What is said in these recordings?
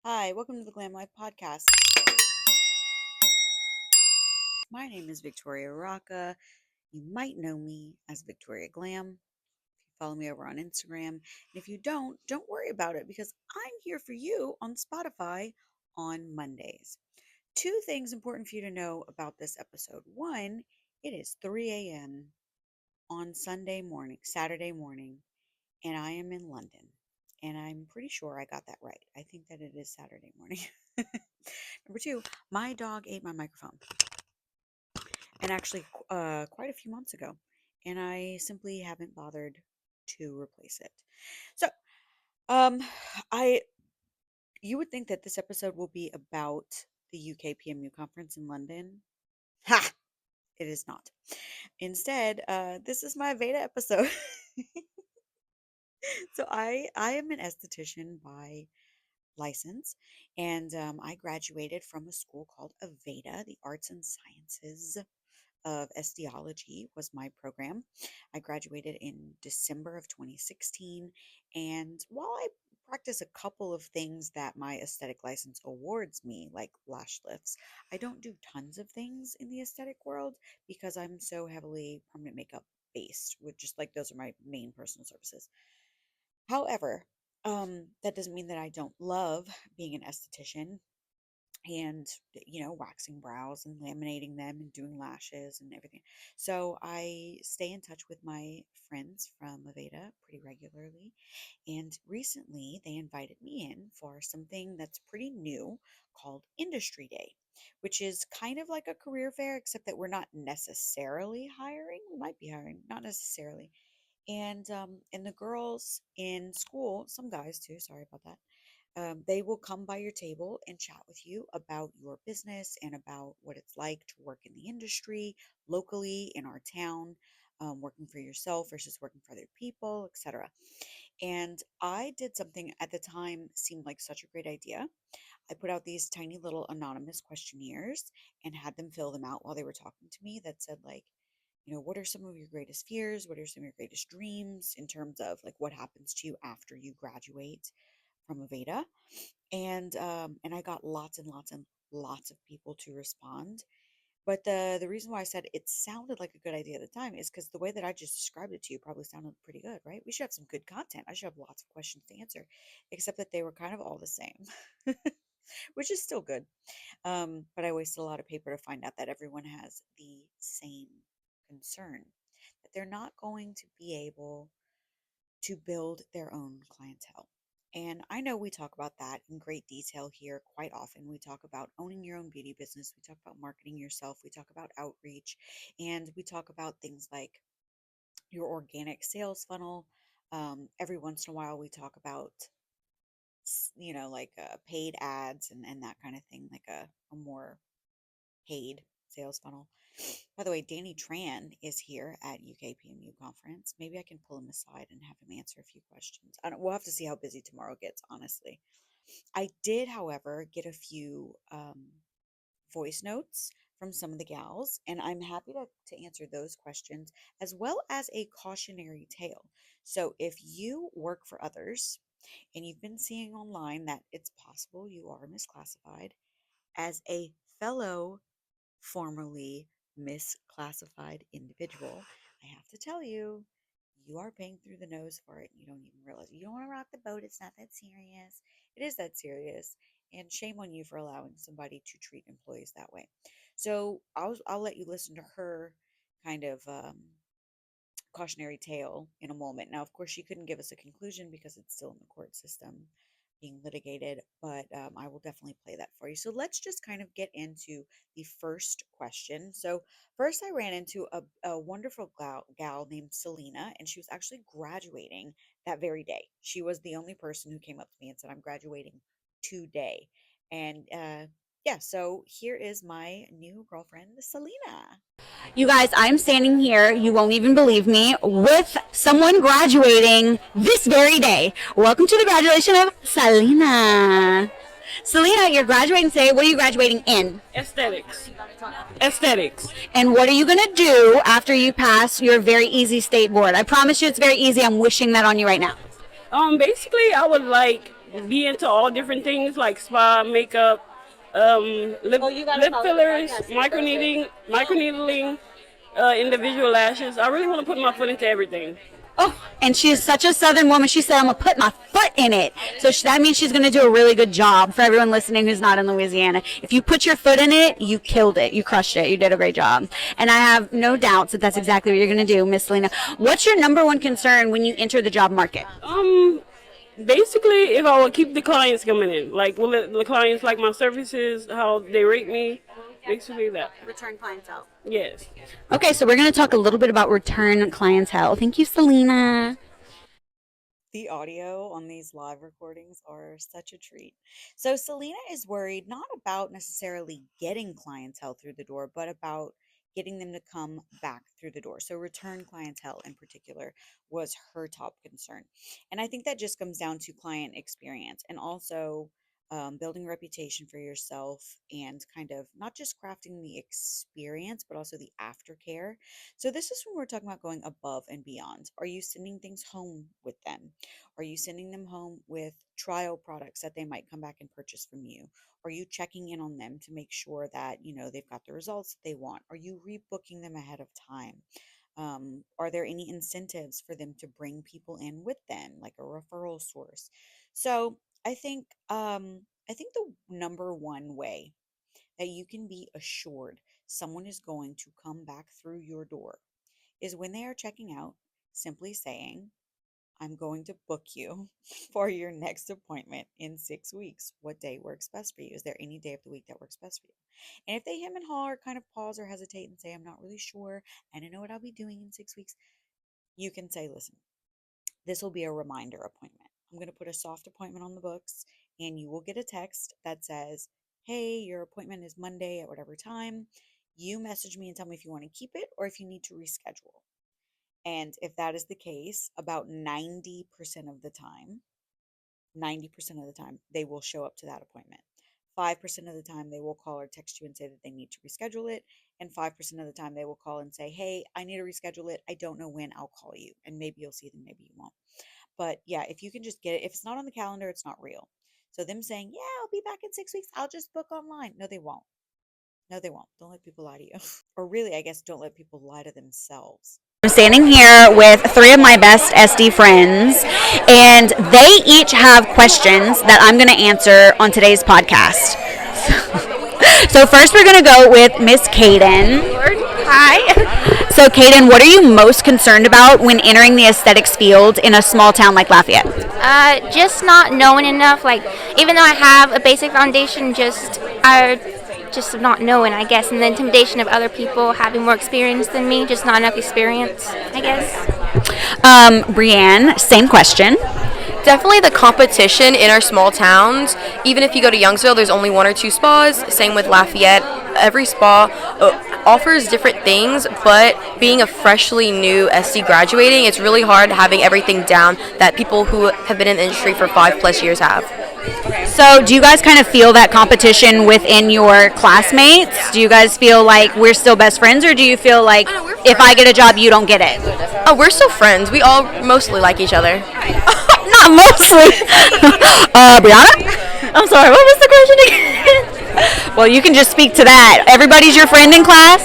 Hi, welcome to the Glam Life Podcast. My name is Victoria Rocca. You might know me as Victoria Glam. If you follow me over on Instagram. And if you don't worry about it because I'm here for you on Spotify on Mondays. Two things important for you to know about this episode. One, it is 3 a.m. on Saturday morning, and I am in London. And I'm pretty sure I got that right. I think that it is Saturday morning. Number two, my dog ate my microphone, and actually quite a few months ago, and I simply haven't bothered to replace it. So, um, I you would think that this episode will be about the UK PMU conference in London. Ha! It is not. Instead, this is my Aveda episode. So I am an esthetician by license, and I graduated from a school called Aveda, the Arts and Sciences of Esthetology was my program. I graduated in December of 2016, and while I practice a couple of things that my aesthetic license awards me, like lash lifts, I don't do tons of things in the aesthetic world because I'm so heavily permanent makeup based, with just like those are my main personal services. However, that doesn't mean that I don't love being an esthetician and waxing brows and laminating them and doing lashes and everything. So I stay in touch with my friends from Aveda pretty regularly, and recently they invited me in for something that's pretty new called Industry Day, which is kind of like a career fair, except that we're not necessarily hiring. We might be hiring, not necessarily. And the girls in school, some guys too, sorry about that, they will come by your table and chat with you about your business and about what it's like to work in the industry locally in our town, working for yourself versus working for other people, etc. And I did something at the time seemed like such a great idea. I put out these tiny little anonymous questionnaires and had them fill them out while they were talking to me that said, like, what are some of your greatest fears? What are some of your greatest dreams in terms of like what happens to you after you graduate from Aveda? And I got lots and lots and lots of people to respond. But the reason why I said it sounded like a good idea at the time is because the way that I just described it to you probably sounded pretty good, right? We should have some good content. I should have lots of questions to answer, except that they were kind of all the same, which is still good. But I wasted a lot of paper to find out that everyone has the same concern, that they're not going to be able to build their own clientele. And I know we talk about that in great detail here quite often. We talk about owning your own beauty business. We talk about marketing yourself. We talk about outreach. And we talk about things like your organic sales funnel. Every once in a while, we talk about, like paid ads and that kind of thing, like a more paid sales funnel. By the way, Danny Tran is here at UKPMU conference. Maybe I can pull him aside and have him answer a few questions. We'll have to see how busy tomorrow gets, honestly. I did, however, get a few voice notes from some of the gals, and I'm happy to answer those questions as well as a cautionary tale. So if you work for others and you've been seeing online that it's possible you are misclassified, as a fellow formerly misclassified individual, I have to tell you, you are paying through the nose for it. You don't even realize. You don't want to rock the boat. It's not that serious. It is that serious. And shame on you for allowing somebody to treat employees that way. So I'll let you listen to her kind of cautionary tale in a moment. Now, of course, she couldn't give us a conclusion because it's still in the court system being litigated, but I will definitely play that for you. So let's just kind of get into the first question. So first, I ran into a wonderful gal named Selena, and she was actually graduating that very day. She was the only person who came up to me and said, "I'm graduating today." And yeah, so here is my new girlfriend, Selena. You guys, I'm standing here, you won't even believe me, with someone graduating this very day. Welcome to the graduation of Selena. Selena, you're graduating today. What are you graduating in? Aesthetics. Aesthetics. And what are you going to do after you pass your very easy state board? I promise you it's very easy. I'm wishing that on you right now. Basically, I would like be into all different things like spa, makeup, lip fillers, microneedling, individual lashes. I really want to put my foot into everything. Oh, and she is such a Southern woman. She said, I'm going to put my foot in it. So that means she's going to do a really good job for everyone listening who's not in Louisiana. If you put your foot in it, you killed it. You crushed it. You did a great job. And I have no doubts that that's exactly what you're going to do, Miss Selena. What's your number one concern when you enter the job market? Basically, if I will keep the clients coming in, like will the clients like my services, how they rate me, basically that. Return clientele. Yes. Okay, so we're going to talk a little bit about return clientele. Thank you, Selena. The audio on these live recordings are such a treat. So, Selena is worried not about necessarily getting clientele through the door, but about getting them to come back through the door. So, return clientele in particular was her top concern. And I think that just comes down to client experience and also building a reputation for yourself and kind of not just crafting the experience, but also the aftercare. So, this is when we're talking about going above and beyond. Are you sending things home with them? Are you sending them home with trial products that they might come back and purchase from you? Are you checking in on them to make sure that, they've got the results that they want? Are you rebooking them ahead of time? Are there any incentives for them to bring people in with them, like a referral source? So I think the number one way that you can be assured someone is going to come back through your door is when they are checking out, simply saying, I'm going to book you for your next appointment in 6 weeks. What day works best for you? Is there any day of the week that works best for you? And if they hem and haw or kind of pause or hesitate and say, I'm not really sure, I don't know what I'll be doing in 6 weeks, you can say, listen, this will be a reminder appointment. I'm going to put a soft appointment on the books, and you will get a text that says, hey, your appointment is Monday at whatever time. You message me and tell me if you want to keep it or if you need to reschedule. And if that is the case, about 90% of the time, they will show up to that appointment. 5% of the time, they will call or text you and say that they need to reschedule it. And 5% of the time, they will call and say, hey, I need to reschedule it. I don't know when. I'll call you. And maybe you'll see them, maybe you won't. But yeah, if you can just get it, if it's not on the calendar, it's not real. So them saying, yeah, I'll be back in 6 weeks. I'll just book online. No, they won't. No, they won't. Don't let people lie to you. Or really, I guess, don't let people lie to themselves. I'm standing here with three of my best SD friends, and they each have questions that I'm going to answer on today's podcast. So first, we're going to go with Miss Kaden. Hi. So, Kaden, what are you most concerned about when entering the aesthetics field in a small town like Lafayette? Just not knowing enough. Like, even though I have a basic foundation, just not knowing, I guess, and the intimidation of other people having more experience than me, just not enough experience, I guess. Brienne, same question. Definitely the competition in our small towns. Even if you go to Youngsville, there's only one or two spas. Same with Lafayette. Every spa offers different things, but being a freshly new SD graduating, it's really hard having everything down that people who have been in the industry for 5+ years have. So, do you guys kind of feel that competition within your classmates? Do you guys feel like we're still best friends, or do you feel like if I get a job, you don't get it? Oh, we're still friends. We all mostly like each other. Not mostly. Brianna? I'm sorry, what was the question again? Well, you can just speak to that. Everybody's your friend in class?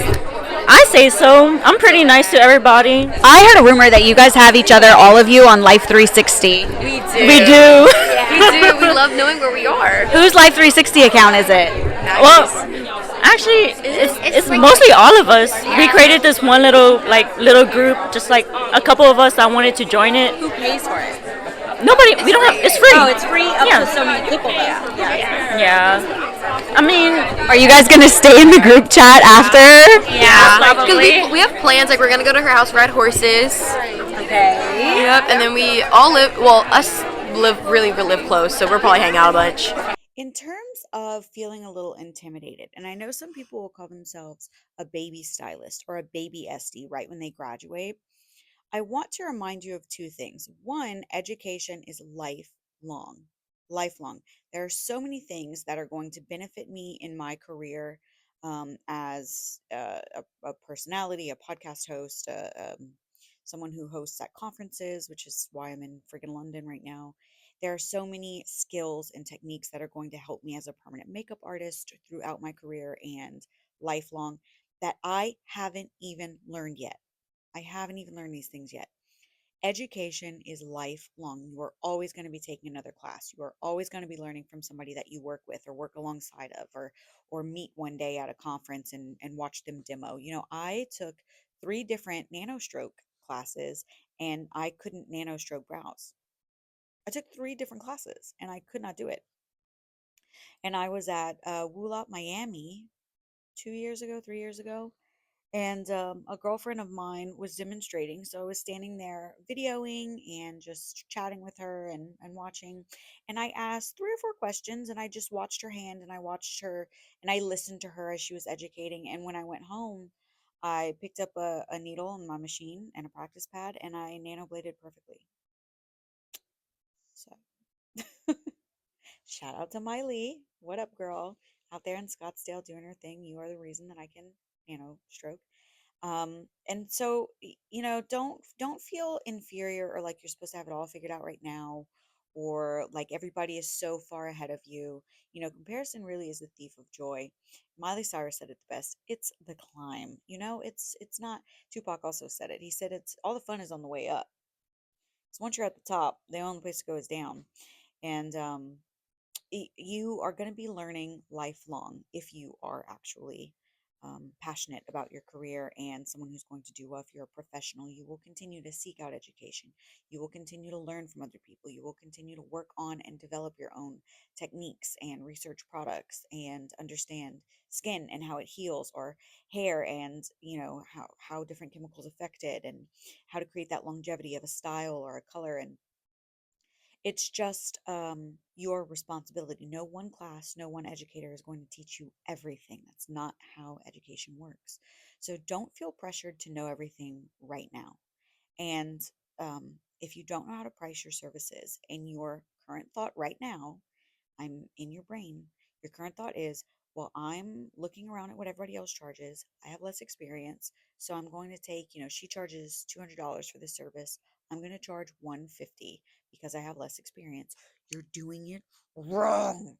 I say so. I'm pretty nice to everybody. I heard a rumor that you guys have each other, all of you, on Life 360. We do. We do. We do. We love knowing where we are. Whose Life 360 account is it? Well, actually, it's mostly all of us. We created this one little group, just like a couple of us that wanted to join it. Who pays for it? Nobody. We don't have. It's free. Oh, it's free up Yeah. to so many people, though. Yeah. I mean, Are you guys going to stay in the group chat after? Yeah. probably. Because we have plans, like we're going to go to her house, ride horses. Okay. Yep. And then we all live, well, us live close, so we'll probably hang out a bunch. In terms of feeling a little intimidated, and I know some people will call themselves a baby stylist or a baby SD right when they graduate, I want to remind you of two things. One, education is lifelong. Lifelong. There are so many things that are going to benefit me in my career as a personality, a podcast host, someone who hosts at conferences, which is why I'm in friggin' London right now. There are so many skills and techniques that are going to help me as a permanent makeup artist throughout my career and lifelong that I haven't even learned yet. I haven't even learned these things yet. Education is lifelong. You are always going to be taking another class. You are always going to be learning from somebody that you work with or work alongside of or meet one day at a conference and watch them demo. I took 3 different nanostroke classes and I couldn't nanostroke brows. I took 3 different classes and I could not do it. And I was at Woolop, Miami 2 years ago, 3 years ago, and a girlfriend of mine was demonstrating. So I was standing there videoing and just chatting with her and watching. And I asked 3 or 4 questions and I just watched her hand and I watched her and I listened to her as she was educating. And when I went home, I picked up a needle and my machine and a practice pad and I nanobladed perfectly. So shout out to Miley. What up, girl? Out there in Scottsdale doing her thing. You are the reason that I can, stroke. And so don't feel inferior or like you're supposed to have it all figured out right now, or like everybody is so far ahead of you. Comparison really is the thief of joy. Miley Cyrus said it the best. It's the climb. It's not. Tupac also said it. He said it's all the fun is on the way up. So once you're at the top, the only place to go is down. And you are going to be learning lifelong if you are actually passionate about your career and someone who's going to do well. If you're a professional, you will continue to seek out education. You will continue to learn from other people. You will continue to work on and develop your own techniques and research products and understand skin and how it heals, or hair and how different chemicals affect it, and how to create that longevity of a style or a color. And it's just your responsibility. No one class, no one educator is going to teach you everything. That's not how education works. So don't feel pressured to know everything right now. And if you don't know how to price your services, and your current thought right now, I'm in your brain, your current thought is, well, I'm looking around at what everybody else charges. I have less experience. So I'm going to take, she charges $200 for this service. I'm going to charge $150 because I have less experience. You're doing it wrong.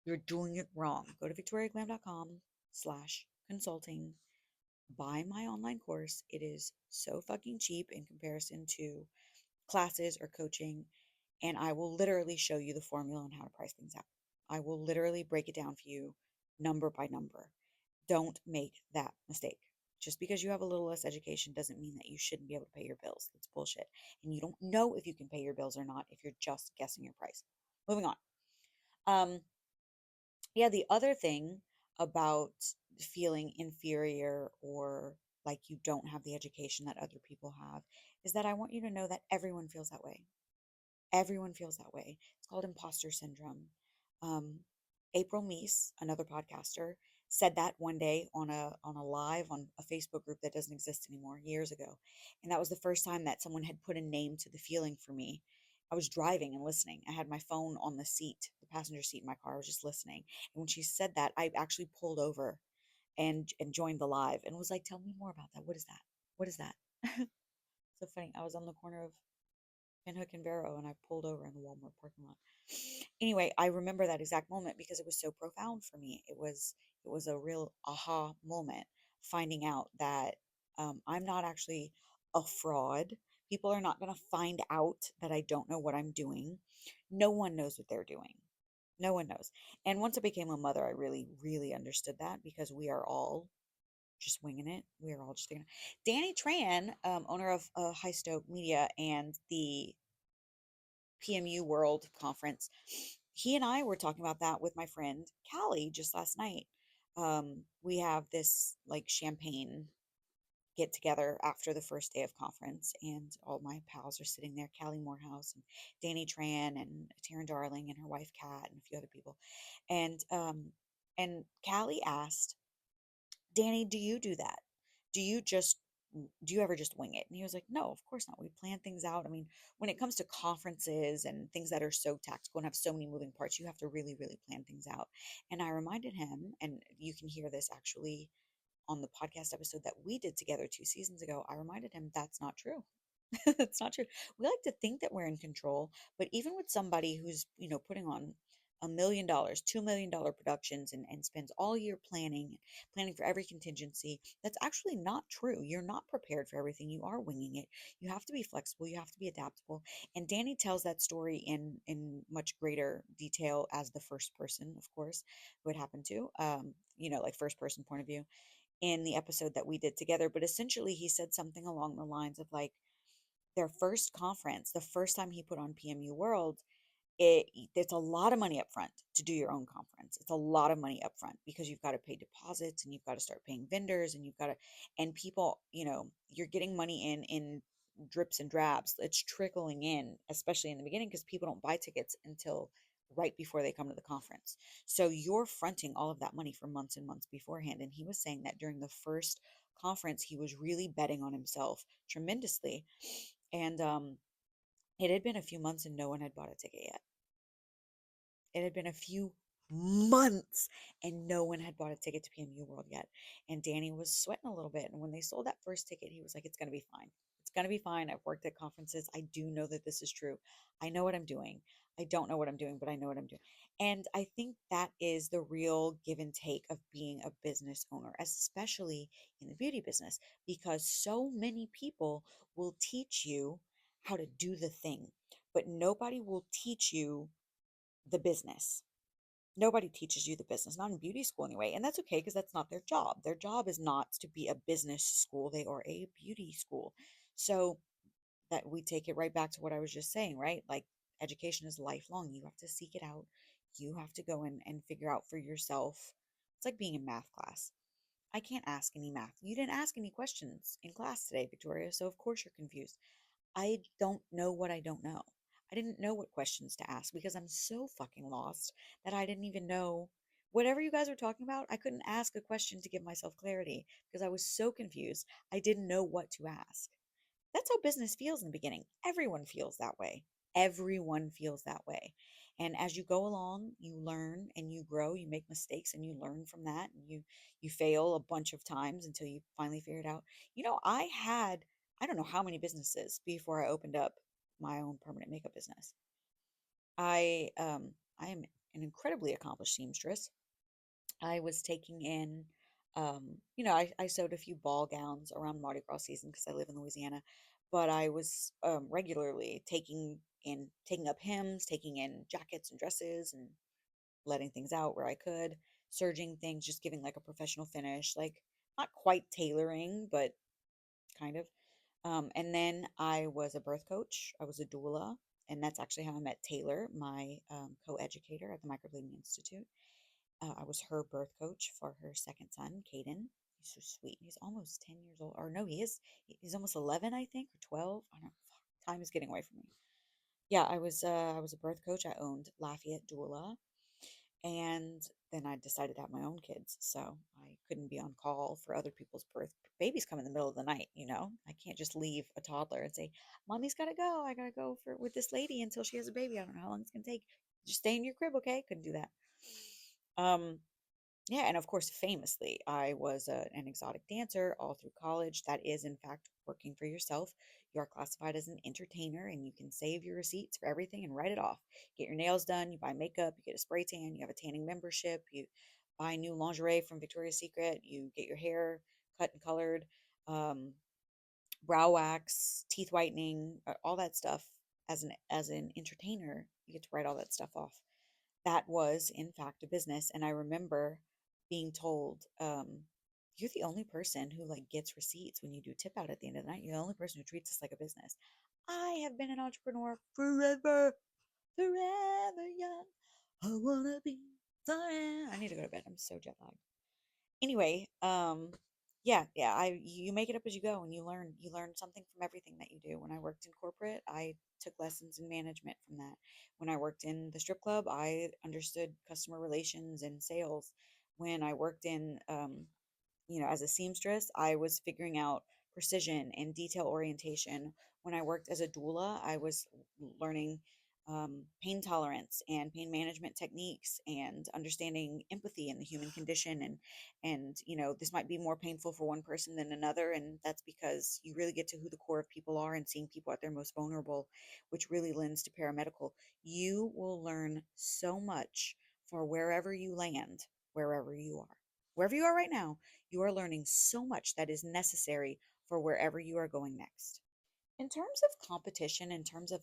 You're doing it wrong. Go to victoriaglam.com/consulting. Buy my online course. It is so fucking cheap in comparison to classes or coaching, and I will literally show you the formula on how to price things out. I will literally break it down for you number by number. Don't make that mistake. Just because you have a little less education doesn't mean that you shouldn't be able to pay your bills. That's bullshit. And you don't know if you can pay your bills or not if you're just guessing your price. Moving on. Um, yeah, the other thing about feeling inferior or like you don't have the education that other people have is that I want you to know that everyone feels that way. Everyone feels that way. It's called imposter syndrome. Um, April Meese, another podcaster, said that one day on a live on a Facebook group that doesn't exist anymore years ago. And that was the first time that someone had put a name to the feeling for me. I was driving and listening. I had my phone on the seat, the passenger seat in my car. I was just listening. And when she said that, I actually pulled over and joined the live and was like, "Tell me more about that. What is that? What is that?" So funny. I was on the corner of Pinhook and Vero, and I pulled over in the Walmart parking lot. Anyway, I remember that exact moment because it was so profound for me. It was a real aha moment, finding out that I'm not actually a fraud. People are not going to find out that I don't know what I'm doing. No one knows what they're doing. No one knows. And once I became a mother, I really, really understood that, because we are all just winging it. We are all just thinking. Danny Tran, owner of High Stoke Media and the PMU World Conference, he and I were talking about that with my friend Callie just last night. We have this like champagne get together after the first day of conference, and all my pals are sitting there: Callie Morehouse and Danny Tran and Taryn Darling and her wife Kat and a few other people. And Callie asked, "Danny, do you do that? Do you just do you ever just wing it?" And he was like, "No, of course not. We plan things out. I mean, when it comes to conferences and things that are so tactical and have so many moving parts, you have to really, really plan things out." And I reminded him, and you can hear this actually on the podcast episode that we did together 2 seasons ago. I reminded him that's not true. It's not true. We like to think that we're in control, but even with somebody who's, putting on $1 million, $2 million productions and spends all year planning for every contingency, that's actually not true. You're not prepared for everything. You are winging it. You have to be flexible. You have to be adaptable. And Danny tells that story in much greater detail as the first person, of course, who it happened to, like first person point of view in the episode that we did together. But essentially, he said something along the lines of like, their first conference, the first time he put on PMU World, it's a lot of money up front to do your own conference. It's a lot of money up front because you've got to pay deposits and you've got to start paying vendors and you've got to, and people, you're getting money in drips and drabs. It's trickling in, especially in the beginning, because people don't buy tickets until right before they come to the conference. So you're fronting all of that money for months and months beforehand. And he was saying that during the first conference, he was really betting on himself tremendously. And it had been a few months and no one had bought a ticket yet. It had been a few months and no one had bought a ticket to PMU World yet. And Danny was sweating a little bit. And when they sold that first ticket, he was like, it's going to be fine. It's going to be fine. I've worked at conferences. I do know that this is true. I know what I'm doing. I don't know what I'm doing, but I know what I'm doing. And I think that is the real give and take of being a business owner, especially in the beauty business, because so many people will teach you how to do the thing, but nobody will teach you the business. Nobody teaches you the business, not in beauty school anyway. And that's okay because that's not their job. Their job is not to be a business school, they are a beauty school. So that we take it right back to what I was just saying, right? Like education is lifelong. You have to seek it out. You have to go in and figure out for yourself. It's like being in math class. I can't ask any math. You didn't ask any questions in class today, Victoria. So of course you're confused. I don't know what I don't know. I didn't know what questions to ask because I'm so fucking lost that I didn't even know whatever you guys were talking about. I couldn't ask a question to give myself clarity because I was so confused. I didn't know what to ask. That's how business feels in the beginning. Everyone feels that way. Everyone feels that way. And as you go along, you learn and you grow, you make mistakes and you learn from that. And you fail a bunch of times until you finally figure it out. I don't know how many businesses before I opened up my own permanent makeup business. I am an incredibly accomplished seamstress. I was taking in, I sewed a few ball gowns around Mardi Gras season because I live in Louisiana, but I was regularly taking up hems, taking in jackets and dresses and letting things out where I could, serging things, just giving like a professional finish, like not quite tailoring, but kind of. And then I was a birth coach. I was a doula, and that's actually how I met Taylor, my co-educator at the Microblading Institute. I was her birth coach for her second son, Caden. He's so sweet. He's almost 10 years old. Or no, he is. He's almost 11, I think, or 12. I don't know. Time is getting away from me. Yeah, I was a birth coach. I owned Lafayette Doula, and then I decided to have my own kids, so I couldn't be on call for other people's birth. Babies come in the middle of the night, I can't just leave a toddler and say, "Mommy's gotta go. I gotta go with this lady until she has a baby. I don't know how long it's gonna take. Just stay in your crib, okay?" Couldn't do that. Um, yeah, and of course, famously, I was an exotic dancer all through college. That is, in fact, working for yourself. You are classified as an entertainer, and you can save your receipts for everything and write it off. Get your nails done, you buy makeup, you get a spray tan, you have a tanning membership, you buy new lingerie from Victoria's Secret, you get your hair cut and colored, um, brow wax, teeth whitening, all that stuff. As an entertainer, you get to write all that stuff off. That was in fact a business, and I remember being told, you're the only person who like gets receipts when you do tip out at the end of the night. You're the only person who treats us like a business. I have been an entrepreneur forever, forever young. I wanna be forever. I need to go to bed. I'm so jet lagged. Anyway, yeah, you make it up as you go and you learn something from everything that you do. When I worked in corporate, I took lessons in management from that. When I worked in the strip club, I understood customer relations and sales. When I worked in as a seamstress, I was figuring out precision and detail orientation. When I worked as a doula, I was learning pain tolerance and pain management techniques and understanding empathy and the human condition. And this might be more painful for one person than another, and that's because you really get to who the core of people are and seeing people at their most vulnerable, which really lends to paramedical. You will learn so much for wherever you land, wherever you are. Wherever you are right now, you are learning so much that is necessary for wherever you are going next. In terms of competition, in terms of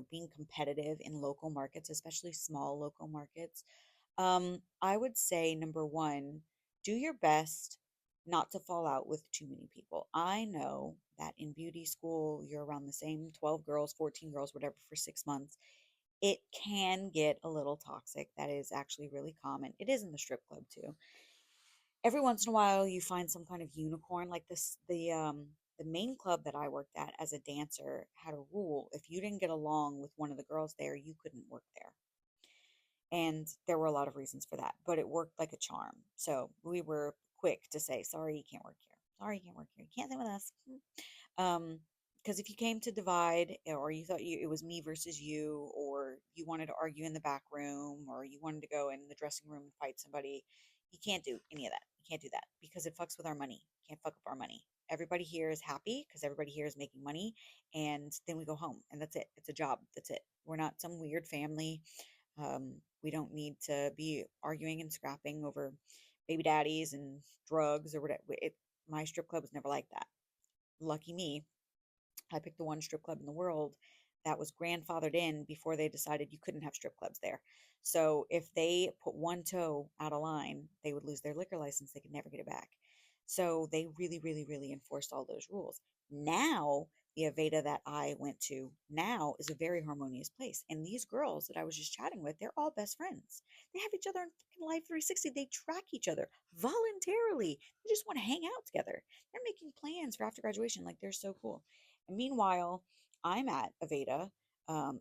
being competitive in local markets, especially small local markets, I would say number one, do your best not to fall out with too many people. I know that in beauty school, you're around the same 12 girls, 14 girls, whatever, for 6 months. It can get a little toxic. That is actually really common. It is in the strip club too. Every once in a while you find some kind of unicorn like this. The main club that I worked at as a dancer had a rule: if you didn't get along with one of the girls there, you couldn't work there. And there were a lot of reasons for that, but it worked like a charm. So we were quick to say, sorry, you can't work here. Sorry, you can't work here. You can't stay with us. Because if you came to divide, or you thought it was me versus you, or you wanted to argue in the back room, or you wanted to go in the dressing room and fight somebody, you can't do any of that. You can't do that because it fucks with our money. You can't fuck up our money. Everybody here is happy because everybody here is making money, and then we go home, and that's it. It's a job. That's it. We're not some weird family. We don't need to be arguing and scrapping over baby daddies and drugs or whatever. My strip club was never like that. Lucky me, I picked the one strip club in the world that was grandfathered in before they decided you couldn't have strip clubs there. So if they put one toe out of line, they would lose their liquor license. They could never get it back. So they really, really, really enforced all those rules. Now, the Aveda that I went to now is a very harmonious place. And these girls that I was just chatting with, they're all best friends. They have each other in fucking Life 360. They track each other voluntarily. They just want to hang out together. They're making plans for after graduation. Like, they're so cool. And meanwhile, I'm at Aveda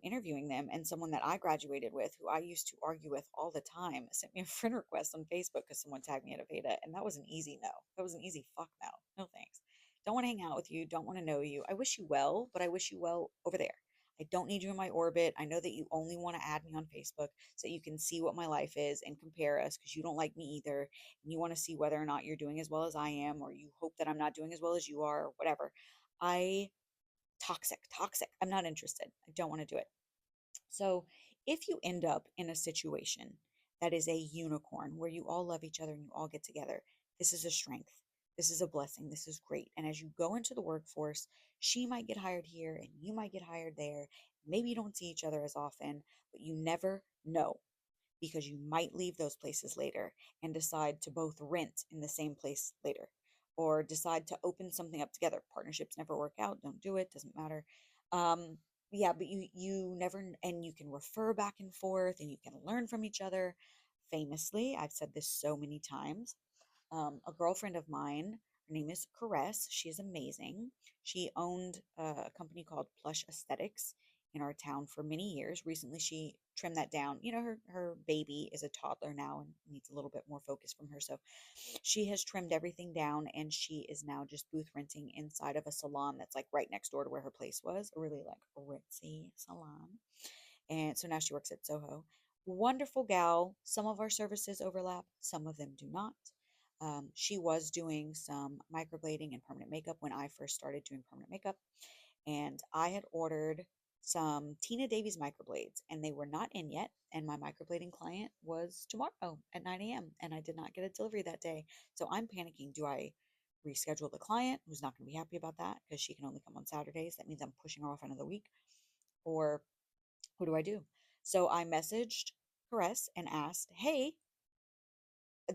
interviewing them, and someone that I graduated with, who I used to argue with all the time, sent me a friend request on Facebook because someone tagged me at Aveda, and that was an easy no. That was an easy fuck no. No thanks. Don't want to hang out with you. Don't want to know you. I wish you well, but I wish you well over there. I don't need you in my orbit. I know that you only want to add me on Facebook so you can see what my life is and compare us because you don't like me either. And you want to see whether or not you're doing as well as I am, or you hope that I'm not doing as well as you are, or whatever. I toxic. I'm not interested. I don't want to do it. So if you end up in a situation that is a unicorn where you all love each other and you all get together, this is a strength. This is a blessing. This is great. And as you go into the workforce, she might get hired here and you might get hired there. Maybe you don't see each other as often, but you never know, because you might leave those places later and decide to both rent in the same place later, or decide to open something up together. Partnerships never work out. Don't do it. Doesn't matter. Um, yeah, but you never, and you can refer back and forth and you can learn from each other. Famously, I've said this so many times. A girlfriend of mine, her name is Caress. She is amazing. She owned a company called Plush Aesthetics in our town for many years. Recently, she trimmed that down. Her baby is a toddler now and needs a little bit more focus from her. So she has trimmed everything down, and she is now just booth renting inside of a salon that's like right next door to where her place was, a really like ritzy salon. And so now she works at Soho. Wonderful gal. Some of our services overlap, some of them do not. She was doing some microblading and permanent makeup when I first started doing permanent makeup, and I had ordered some Tina Davies microblades, and they were not in yet. And my microblading client was tomorrow at 9 a.m., and I did not get a delivery that day. So I'm panicking. Do I reschedule the client, who's not going to be happy about that because she can only come on Saturdays? That means I'm pushing her off another week. Or what do I do? So I messaged Caress and asked, hey,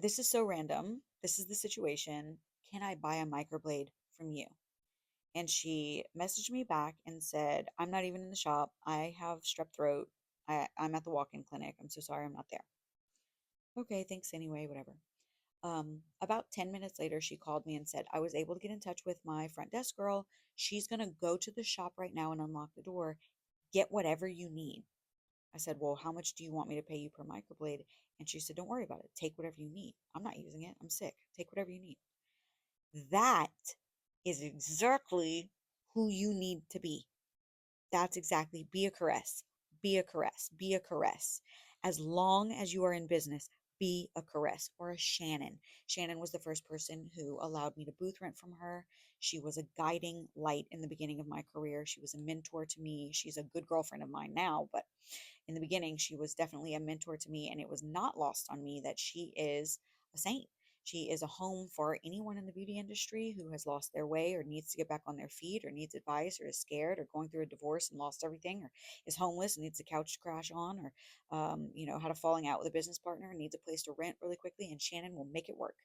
this is so random. This is the situation. Can I buy a microblade from you? And she messaged me back and said, I'm not even in the shop. I have strep throat. I'm at the walk-in clinic. I'm so sorry I'm not there. Okay, thanks anyway, whatever. About 10 minutes later, she called me and said, I was able to get in touch with my front desk girl. She's going to go to the shop right now and unlock the door. Get whatever you need. I said, well, how much do you want me to pay you per microblade? And she said, don't worry about it. Take whatever you need. I'm not using it. I'm sick. Take whatever you need. That is exactly who you need to be. That's exactly. Be a Caress. be a caress, be a caress. As long as you are in business, be a caress or a Shannon. Shannon was the first person who allowed me to booth rent from her. She was a guiding light in the beginning of my career. She was a mentor to me. She's a good girlfriend of mine now, but in the beginning, she was definitely a mentor to me, and it was not lost on me that she is a saint. She is a home for anyone in the beauty industry who has lost their way or needs to get back on their feet or needs advice or is scared or going through a divorce and lost everything or is homeless and needs a couch to crash on or, had a falling out with a business partner and needs a place to rent really quickly. And Shannon will make it work.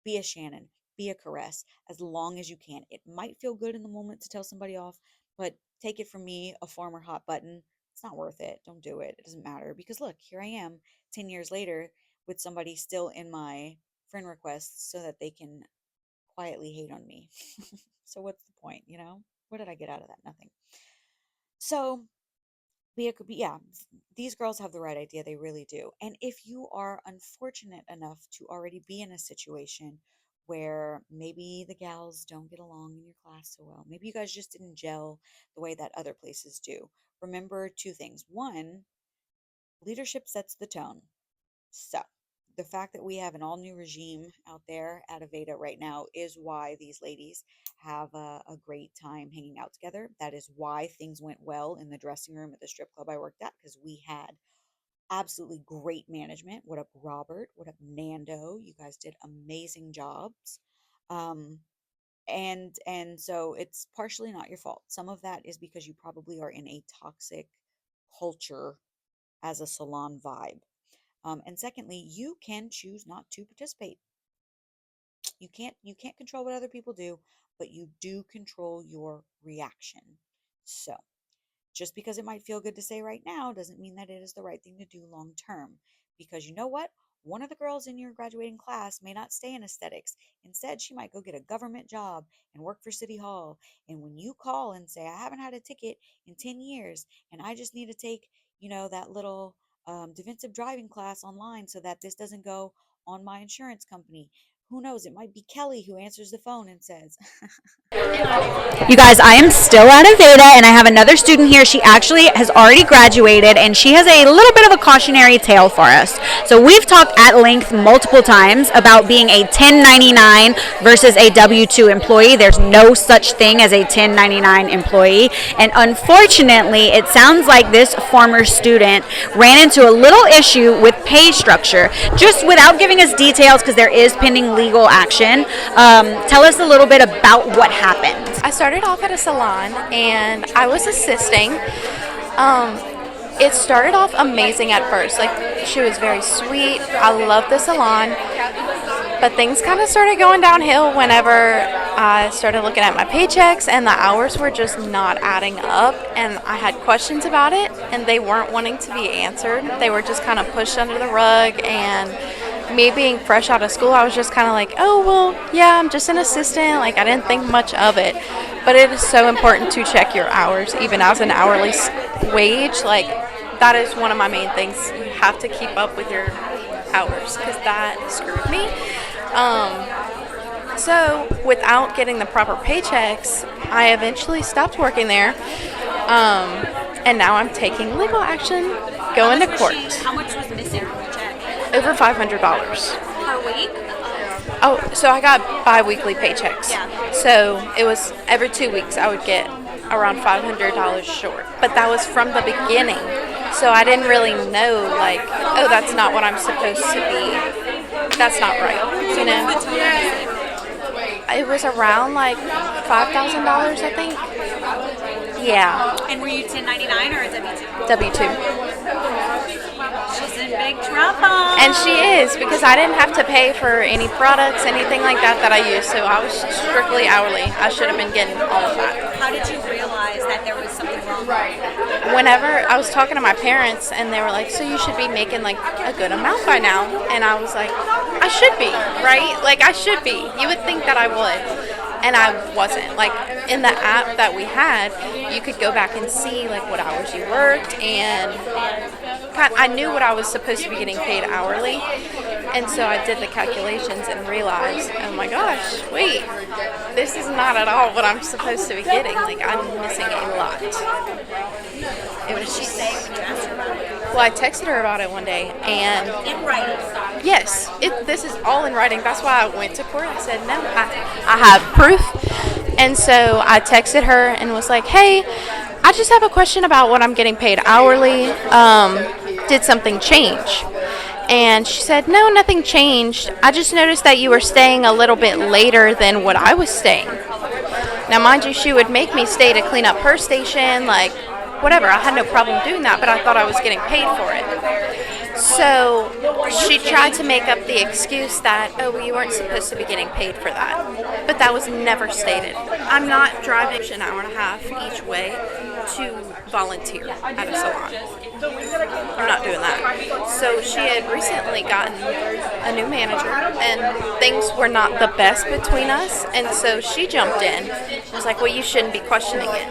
Be a Shannon. Be a caress as long as you can. It might feel good in the moment to tell somebody off, but take it from me, a former hot button. It's not worth it. Don't do it. It doesn't matter because look, here I am 10 years later with somebody still in my friend requests so that they can quietly hate on me. So what's the point, What did I get out of that? Nothing. So yeah, these girls have the right idea. They really do. And if you are unfortunate enough to already be in a situation where maybe the gals don't get along in your class so well, maybe you guys just didn't gel the way that other places do, remember two things. One, leadership sets the tone. So the fact that we have an all new regime out there at Aveda right now is why these ladies have a great time hanging out together. That is why things went well in the dressing room at the strip club I worked at, because we had absolutely great management. What up, Robert? What up, Nando? You guys did amazing jobs. And so it's partially not your fault. Some of that is because you probably are in a toxic culture as a salon vibe. And secondly, you can choose not to participate. You can't control what other people do, but you do control your reaction. So just because it might feel good to say right now doesn't mean that it is the right thing to do long term. Because you know what? One of the girls in your graduating class may not stay in aesthetics. Instead, she might go get a government job and work for City Hall. And when you call and say, I haven't had a ticket in 10 years and I just need to take, that little defensive driving class online so that this doesn't go on my insurance company. Who knows? It might be Kelly who answers the phone and says, You guys, I am still at Aveda, and I have another student here. She actually has already graduated, and she has a little bit of a cautionary tale for us. So we've talked at length multiple times about being a 1099 versus a W-2 employee. There's no such thing as a 1099 employee, and unfortunately, it sounds like this former student ran into a little issue with pay structure. Just without giving us details, because there is pending legal action, tell us a little bit about what happened. I started off at a salon and I was assisting. It started off amazing at first. Like, she was very sweet. I loved the salon. But things kind of started going downhill whenever I started looking at my paychecks and the hours were just not adding up. And I had questions about it and they weren't wanting to be answered. They were just kind of pushed under the rug, and me being fresh out of school, I was just kind of like, oh, well, yeah, I'm just an assistant. Like, I didn't think much of it. But it is so important to check your hours, even as an hourly wage. Like, that is one of my main things. You have to keep up with your hours, because that screwed me. So without getting the proper paychecks, I eventually stopped working there. And now I'm taking legal action, going to court. How much was missing from the check? Over $500. Per week? Oh, so I got bi-weekly paychecks. Yeah. So it was every 2 weeks I would get around $500 short. But that was from the beginning. So I didn't really know, like, oh, that's not what I'm supposed to be. That's not right, you know? It was around like $5,000, I think. Yeah. And were you 1099 or a W-2? W-2. She's in big trouble. And she is, because I didn't have to pay for any products, anything like that I used. So I was strictly hourly. I should have been getting all of that. How did you realize that there was something wrong? Whenever I was talking to my parents and they were like, so you should be making like a good amount by now. And I was like, I should be, right? Like, I should be. You would think that I would. And I wasn't. Like, in the app that we had, you could go back and see like what hours you worked, and I knew what I was supposed to be getting paid hourly. And so I did the calculations and realized, oh my gosh, wait, this is not at all what I'm supposed to be getting. Like, I'm missing a lot. It What was did she just, say when you asked her about it? well, I texted her about it one day, and In writing. yes, this is all in writing. That's why I went to court. I said, no, I have proof. And so I texted her and was like, hey, I just have a question about what I'm getting paid hourly. Did something change? And she said, no, nothing changed. I just noticed that you were staying a little bit later than what I was staying. Now, mind you, she would make me stay to clean up her station, like whatever. I had no problem doing that, but I thought I was getting paid for it. So she tried to make up the excuse that, oh, well, you weren't supposed to be getting paid for that. But that was never stated. I'm not driving an hour and a half each way to volunteer at a salon. I'm not doing that. So she had recently gotten a new manager, and things were not the best between us. And so she jumped in and was like, well, you shouldn't be questioning it.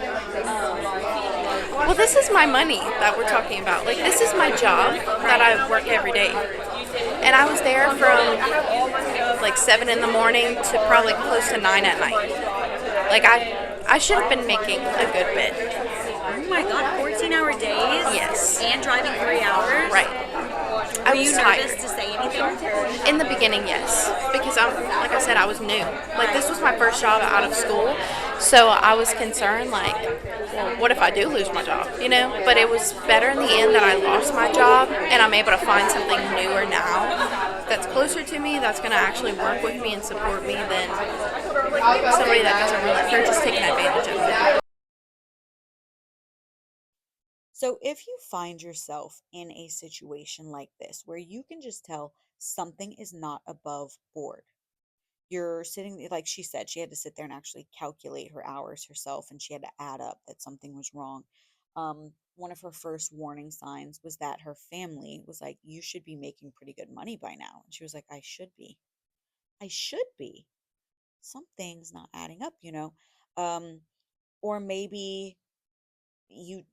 Well, this is my money that we're talking about. Like, this is my job that I work every day. And I was there from like 7 in the morning to probably close to 9 at night. Like, I should have been making a good bit. Oh my God, 14-hour days? Yes. And driving 3 hours? Right. Were I you was nervous tired. to say anything? In the beginning, yes, because like I said, I was new. Like, this was my first job out of school, so I was concerned, like, well, what if I do lose my job, you know? But it was better in the end that I lost my job, and I'm able to find something newer now that's closer to me, that's going to actually work with me and support me than somebody that doesn't really, they're just taking advantage of me. So if you find yourself in a situation like this where you can just tell something is not above board, you're sitting, like she said, she had to sit there and actually calculate her hours herself, and she had to add up that something was wrong. One of her first warning signs was that her family was like, you should be making pretty good money by now. And she was like, I should be. I should be. Something's not adding up, you know? Um, or maybe you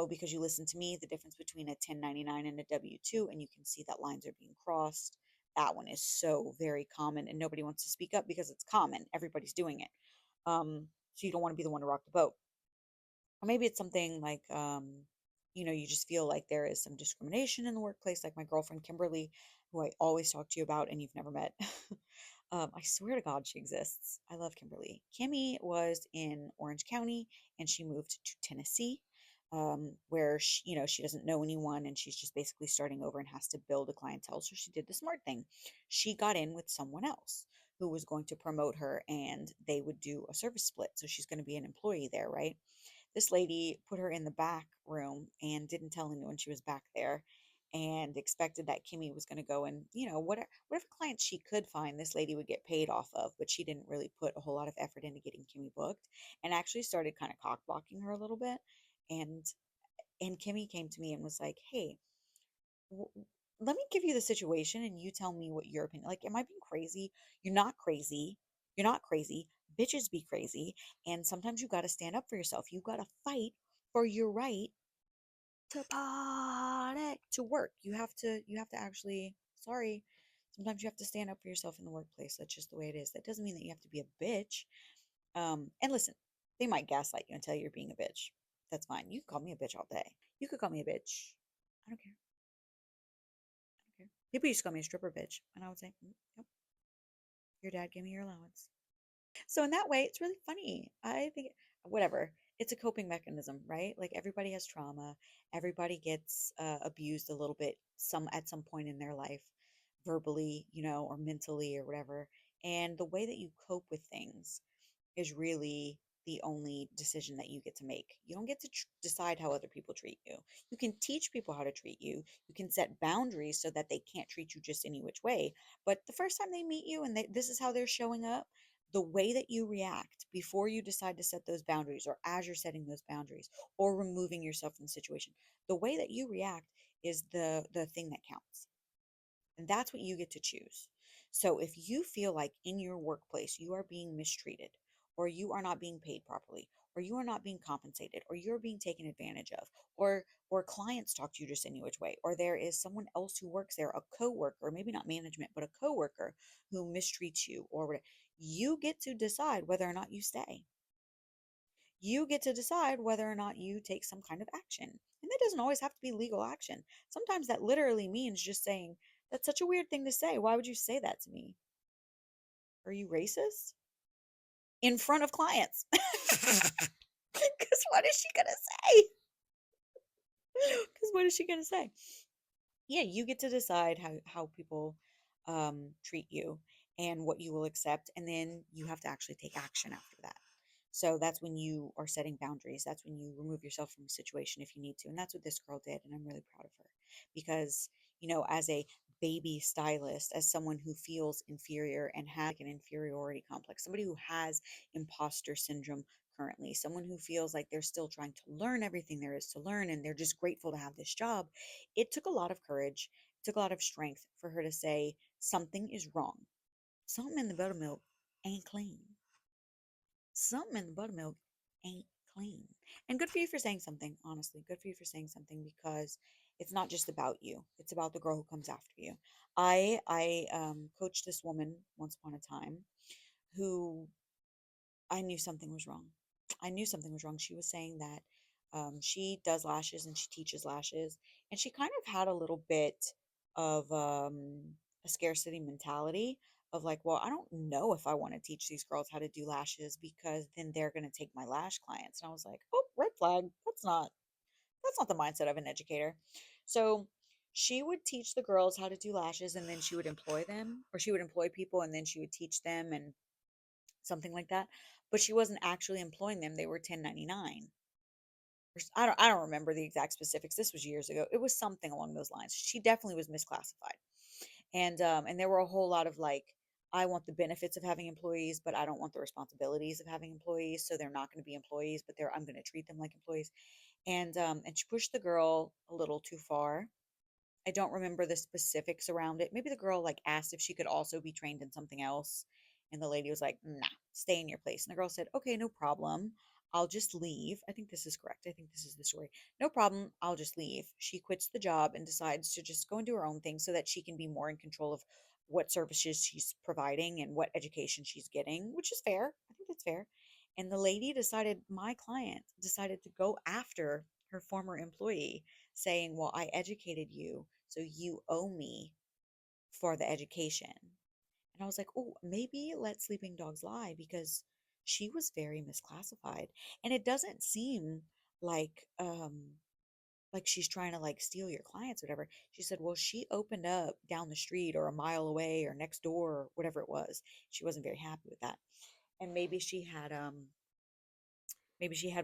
because you listen to me the difference between a 1099 and a W2, and you can see that lines are being crossed. That one is so very common, and nobody wants to speak up because it's common. Everybody's doing it. So you don't want to be the one to rock the boat. Or maybe it's something like, you just feel like there is some discrimination in the workplace, like my girlfriend Kimberly, who I always talk to you about, and you've never met. I swear to God, she exists. I love Kimberly. Kimmy was in Orange County, and she moved to Tennessee, where she doesn't know anyone, and she's just basically starting over and has to build a clientele. So she did the smart thing. She got in with someone else who was going to promote her, and they would do a service split. So she's going to be an employee there, right? This lady put her in the back room and didn't tell anyone she was back there, and expected that Kimmy was going to go and, whatever clients she could find, this lady would get paid off of. But she didn't really put a whole lot of effort into getting Kimmy booked, and actually started kind of cock blocking her a little bit. And Kimmy came to me and was like, hey, w- let me give you the situation and you tell me what your opinion. Like, am I being crazy? You're not crazy. You're not crazy. Bitches be crazy. And sometimes you got to stand up for yourself. You got to fight for your right to party, to work. You have to actually, sorry, sometimes you have to stand up for yourself in the workplace. That's just the way it is. That doesn't mean that you have to be a bitch. And listen, they might gaslight you and tell you you're being a bitch. That's fine. You can call me a bitch all day. You could call me a bitch. I don't care. I don't care. People used to call me a stripper bitch. And I would say, yep, your dad gave me your allowance. So in that way, it's really funny. I think whatever. It's a coping mechanism, right? Like everybody has trauma. Everybody gets abused a little bit at some point in their life, verbally, or mentally or whatever. And the way that you cope with things is really the only decision that you get to make. You don't get to decide how other people treat you. You can teach people how to treat you. You can set boundaries so that they can't treat you just any which way. But the first time they meet you and this is how they're showing up, the way that you react before you decide to set those boundaries, or as you're setting those boundaries, or removing yourself from the situation, the way that you react is the thing that counts. And that's what you get to choose. So if you feel like in your workplace you are being mistreated, or you are not being paid properly, or you are not being compensated, or you're being taken advantage of, or clients talk to you just any which way, or there is someone else who works there, a coworker, maybe not management, but a coworker who mistreats you, or whatever, you get to decide whether or not you stay. You get to decide whether or not you take some kind of action. And that doesn't always have to be legal action. Sometimes that literally means just saying, that's such a weird thing to say. Why would you say that to me? Are you racist? In front of clients. Because what is she going to say? Because what is she going to say? Yeah, you get to decide how people treat you and what you will accept, and then you have to actually take action after that. So that's when you are setting boundaries. That's when you remove yourself from a situation if you need to, and that's what this girl did, and I'm really proud of her because as a baby stylist, as someone who feels inferior and has like an inferiority complex, somebody who has imposter syndrome currently, someone who feels like they're still trying to learn everything there is to learn and they're just grateful to have this job. It took a lot of courage, it took a lot of strength for her to say something is wrong. Something in the buttermilk ain't clean. Something in the buttermilk ain't clean. And good for you for saying something, honestly. Good for you for saying something because it's not just about you. It's about the girl who comes after you. I coached this woman once upon a time who I knew something was wrong. I knew something was wrong. She was saying that she does lashes and she teaches lashes, and she kind of had a little bit of a scarcity mentality of like, well, I don't know if I want to teach these girls how to do lashes because then they're going to take my lash clients. And I was like, oh, red flag. That's not the mindset of an educator. So she would teach the girls how to do lashes and then she would employ them, or she would employ people and then she would teach them and something like that. But she wasn't actually employing them. They were 1099. I don't remember the exact specifics. This was years ago. It was something along those lines. She definitely was misclassified. And there were a whole lot of like, I want the benefits of having employees, but I don't want the responsibilities of having employees. So they're not going to be employees, but I'm going to treat them like employees. And she pushed the girl a little too far. I don't remember the specifics around it. Maybe the girl like asked if she could also be trained in something else. And the lady was like, nah, stay in your place. And the girl said, okay, no problem. I'll just leave. I think this is correct. I think this is the story. No problem. I'll just leave. She quits the job and decides to just go and do her own thing so that she can be more in control of what services she's providing and what education she's getting, which is fair. I think that's fair. And the lady decided, my client decided to go after her former employee saying, well, I educated you, so you owe me for the education. And I was like, oh, maybe let sleeping dogs lie because she was very misclassified. And it doesn't seem like she's trying to like steal your clients or whatever. She said, well, she opened up down the street or a mile away or next door or whatever it was. She wasn't very happy with that. And maybe she had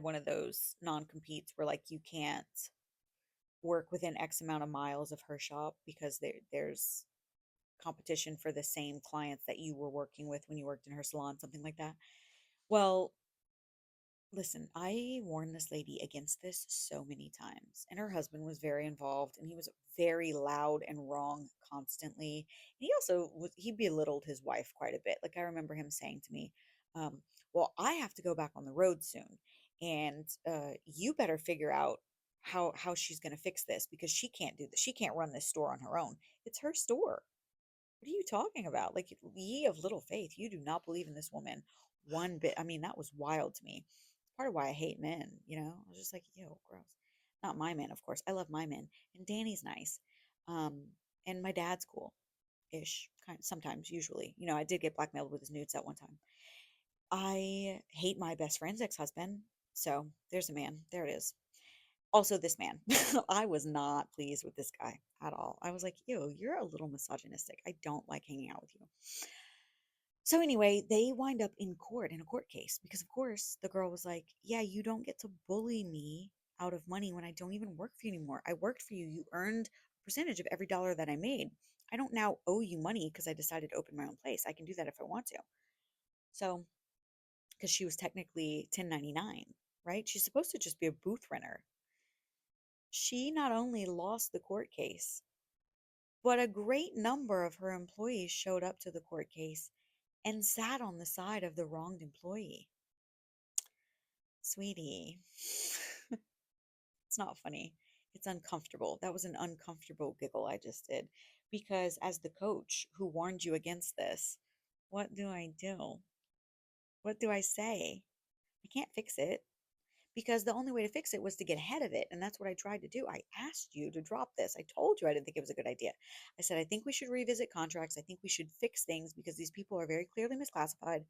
one of those non-competes where like you can't work within X amount of miles of her shop because there's competition for the same clients that you were working with when you worked in her salon, something like that. Well, listen, I warned this lady against this so many times, and her husband was very involved, and he was very loud and wrong constantly. And he belittled his wife quite a bit. Like I remember him saying to me, "Well, I have to go back on the road soon, and you better figure out how she's going to fix this because she can't do this. She can't run this store on her own. It's her store. What are you talking about? Like, ye of little faith, you do not believe in this woman one bit. I mean, that was wild to me. It's part of why I hate men. I was just like, ew, gross. Not my men, of course. I love my men. And Danny's nice. Um, and my dad's cool ish, kind sometimes, usually. I did get blackmailed with his nudes at one time. I hate my best friend's ex-husband. So there's a man. There it is. Also, this man. I was not pleased with this guy at all. I was like, ew, you're a little misogynistic. I don't like hanging out with you. So, anyway, they wind up in court, in a court case, because, of course, the girl was like, yeah, you don't get to bully me out of money when I don't even work for you anymore. I worked for you. You earned a percentage of every dollar that I made. I don't now owe you money because I decided to open my own place. I can do that if I want to. So, because she was technically 1099, right? She's supposed to just be a booth renter. She not only lost the court case, but a great number of her employees showed up to the court case and sat on the side of the wronged employee. Sweetie, it's not funny. It's uncomfortable. That was an uncomfortable giggle I just did. Because as the coach who warned you against this, what do I do? What do I say? I can't fix it. because the only way to fix it was to get ahead of it. And that's what I tried to do. I asked you to drop this. I told you I didn't think it was a good idea. I said, I think we should revisit contracts. I think we should fix things because these people are very clearly misclassified,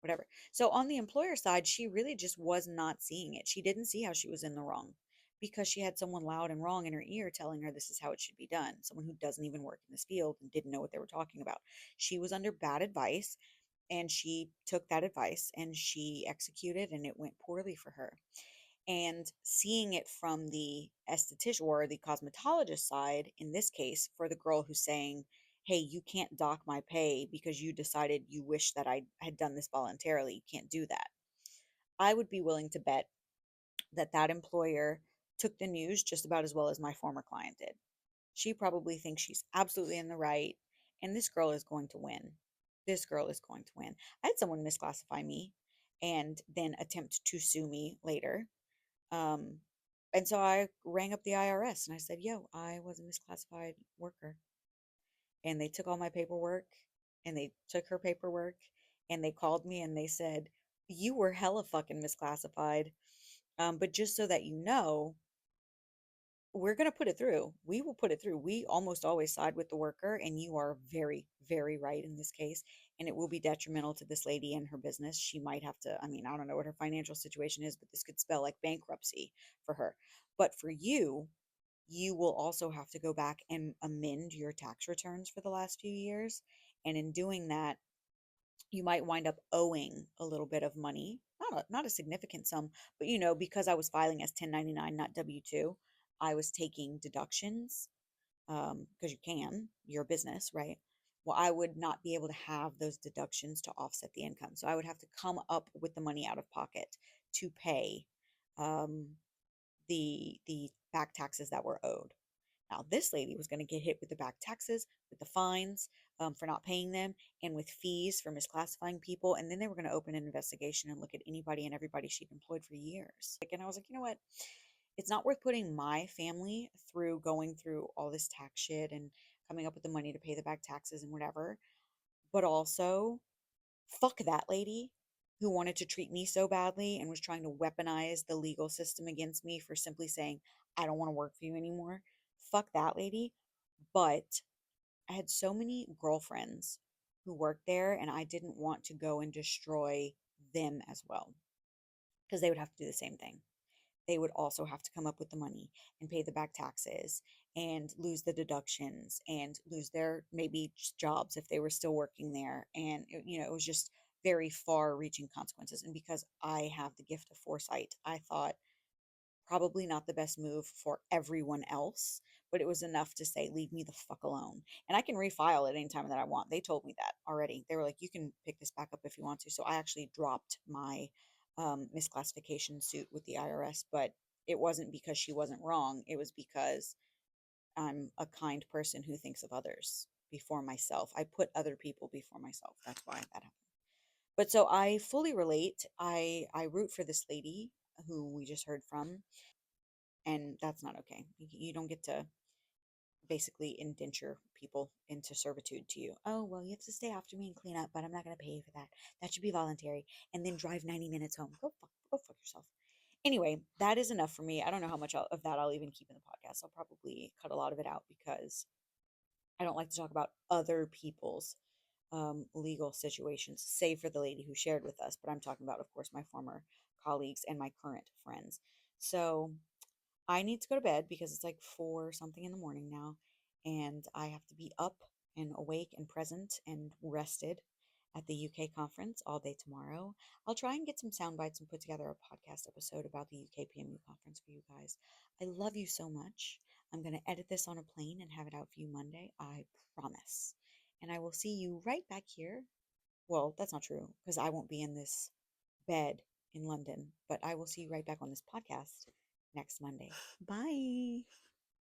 whatever. So on the employer side, she really just was not seeing it. She didn't see how she was in the wrong because she had someone loud and wrong in her ear telling her this is how it should be done. Someone who doesn't even work in this field and didn't know what they were talking about. She was under bad advice and she took that advice and she executed and it went poorly for her. And seeing it from the esthetician or the cosmetologist side, in this case, for the girl who's saying, hey, you can't dock my pay because you decided you wish that I had done this voluntarily. You can't do that. I would be willing to bet that that employer took the news just about as well as my former client did. She probably thinks she's absolutely in the right, and this girl is going to win. This girl is going to win. I had someone misclassify me and then attempt to sue me later. Um, and so I rang up the IRS and I said, yo, I was a misclassified worker. And they took all my paperwork and they took her paperwork and they called me and they said, you were hella fucking misclassified. But just so that you know, we're going to put it through. We will put it through. We almost always side with the worker, and you are very, very right in this case. And it will be detrimental to this lady and her business. She might have to, I mean, I don't know what her financial situation is, but this could spell like bankruptcy for her. But for you, you will also have to go back and amend your tax returns for the last few years. And in doing that, you might wind up owing a little bit of money, not a significant sum, but because I was filing as 1099, not W-2, I was taking deductions because you can, you're a business, right? Well, I would not be able to have those deductions to offset the income. So I would have to come up with the money out of pocket to pay um, the back taxes that were owed. Now, this lady was going to get hit with the back taxes, with the fines for not paying them, and with fees for misclassifying people. And then they were going to open an investigation and look at anybody and everybody she'd employed for years. And I was like, you know what? It's not worth putting my family through going through all this tax shit and coming up with the money to pay the back taxes and whatever. But also, fuck that lady who wanted to treat me so badly and was trying to weaponize the legal system against me for simply saying, I don't want to work for you anymore. Fuck that lady. But I had so many girlfriends who worked there, and I didn't want to go and destroy them as well because they would have to do the same thing. They would also have to come up with the money and pay the back taxes and lose the deductions and lose their maybe jobs if they were still working there. And, it was just very far reaching consequences. And because I have the gift of foresight, I thought probably not the best move for everyone else, but it was enough to say, leave me the fuck alone. And I can refile at any time that I want. They told me that already. They were like, you can pick this back up if you want to. So I actually dropped my misclassification suit with the IRS, but it wasn't because she wasn't wrong. It was because I'm a kind person who thinks of others before myself. I put other people before myself. That's why that happened. But so I fully relate. I root for this lady who we just heard from, and that's not okay. You don't get to basically indenture people into servitude to you. Oh, well, you have to stay after me and clean up, but I'm not going to pay you for that. That should be voluntary. And then drive 90 minutes home. Go fuck yourself. Anyway, that is enough for me. I don't know how much of that I'll even keep in the podcast. I'll probably cut a lot of it out because I don't like to talk about other people's legal situations, save for the lady who shared with us. But I'm talking about, of course, my former colleagues and my current friends. So I need to go to bed because it's like 4 something in the morning now, and I have to be up and awake and present and rested at the UK conference all day tomorrow. I'll try and get some sound bites and put together a podcast episode about the UK PMU conference for you guys. I love you so much. I'm going to edit this on a plane and have it out for you Monday. I promise. And I will see you right back here. Well, that's not true because I won't be in this bed in London, but I will see you right back on this podcast next Monday. Bye.